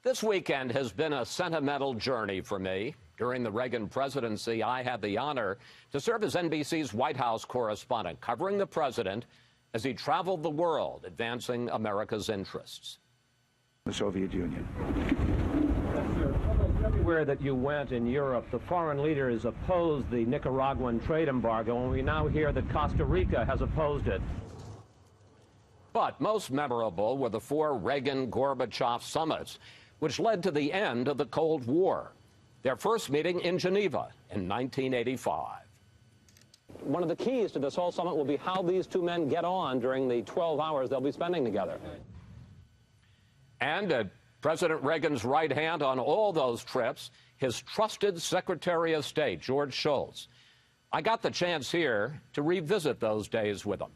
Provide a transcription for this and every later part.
This weekend has been a sentimental journey for me. During the Reagan presidency, I had the honor to serve as NBC's White House correspondent, covering the president as he traveled the world, advancing America's interests. The Soviet Union. Everywhere that you went in Europe, the foreign leaders opposed the Nicaraguan trade embargo, and we now hear that Costa Rica has opposed it. But most memorable were the 4 Reagan-Gorbachev summits, which led to the end of the Cold War. Their first meeting in Geneva in 1985. One of the keys to this whole summit will be how these two men get on during the 12 hours they'll be spending together. And President Reagan's right hand on all those trips, his trusted Secretary of State, George Shultz. I got the chance here to revisit those days with him.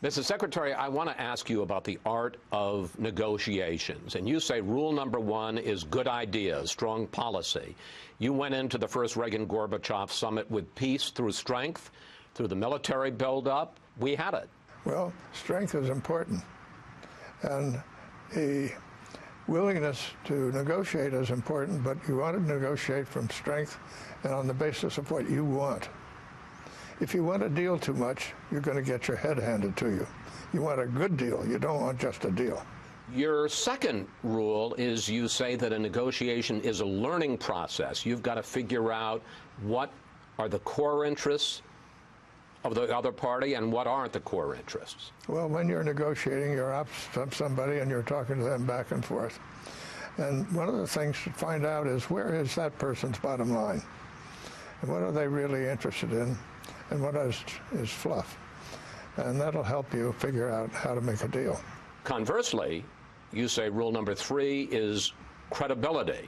Mr. Secretary, I want to ask you about the art of negotiations. And you say rule number 1 is good ideas, strong policy. You went into the first Reagan-Gorbachev summit with peace through strength, through the military buildup. We had it. Well, strength is important. And the willingness to negotiate is important, but you want to negotiate from strength and on the basis of what you want. If you want a deal too much, you're going to get your head handed to you. You want a good deal. You don't want just a deal. Your second rule is you say that a negotiation is a learning process. You've got to figure out what are the core interests of the other party and what aren't the core interests. Well, when you're negotiating, you're up from somebody and you're talking to them back and forth. And one of the things to find out is where is that person's bottom line? And what are they really interested in? And what is fluff. And that'll help you figure out how to make a deal. Conversely, you say rule number 3 is credibility.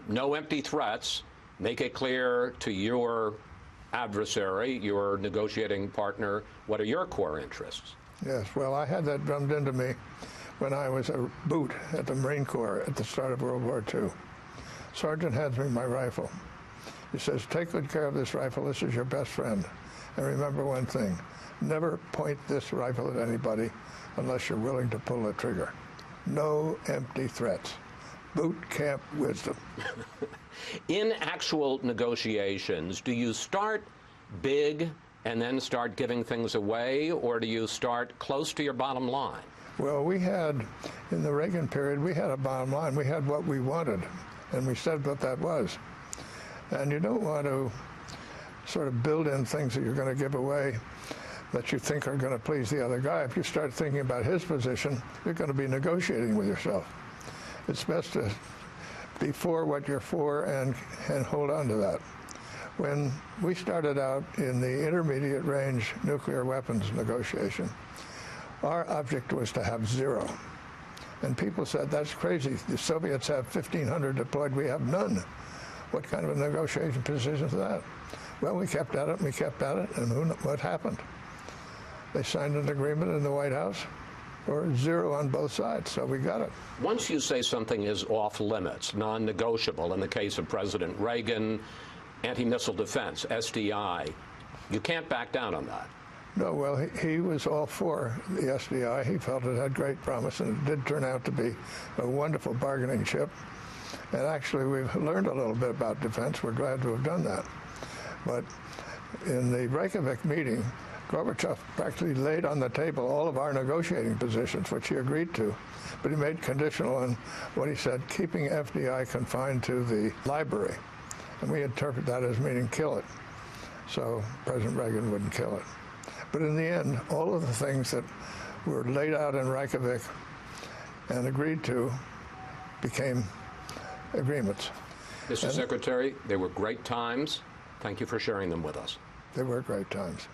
No empty threats. Make it clear to your adversary, your negotiating partner, what are your core interests? Yes, well, I had that drummed into me when I was a boot at the Marine Corps at the start of World War II. Sergeant hands me my rifle. He says, take good care of this rifle. This is your best friend. And remember one thing, never point this rifle at anybody unless you're willing to pull the trigger. No empty threats. Boot camp wisdom. In actual negotiations, do you start big and then start giving things away, or do you start close to your bottom line? Well, we had, in the Reagan period, we had a bottom line. We had what we wanted, and we said what that was. And you don't want to sort of build in things that you're going to give away that you think are going to please the other guy. If you start thinking about his position, you're going to be negotiating with yourself. It's best to be for what you're for and hold on to that. When we started out in the intermediate range nuclear weapons negotiation, our object was to have 0. And people said, that's crazy. The Soviets have 1,500 deployed. We have none. What kind of a negotiation position is that? Well, we kept at it, and we kept at it, and what happened? They signed an agreement in the White House for 0 on both sides, so we got it. Once you say something is off limits, non-negotiable, in the case of President Reagan, anti-missile defense, SDI, you can't back down on that. No, well, he was all for the SDI. He felt it had great promise, and it did turn out to be a wonderful bargaining chip. And actually, we've learned a little bit about defense. We're glad to have done that. But in the Reykjavik meeting, Gorbachev practically laid on the table all of our negotiating positions, which he agreed to. But he made conditional on what he said, keeping FDI confined to the library. And we interpret that as meaning kill it. So President Reagan wouldn't kill it. But in the end, all of the things that were laid out in Reykjavik and agreed to became agreements. Mr. Secretary, they were great times. Thank you for sharing them with us. They were great times.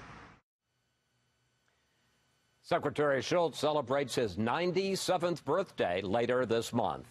Secretary Shultz celebrates his 97th birthday later this month.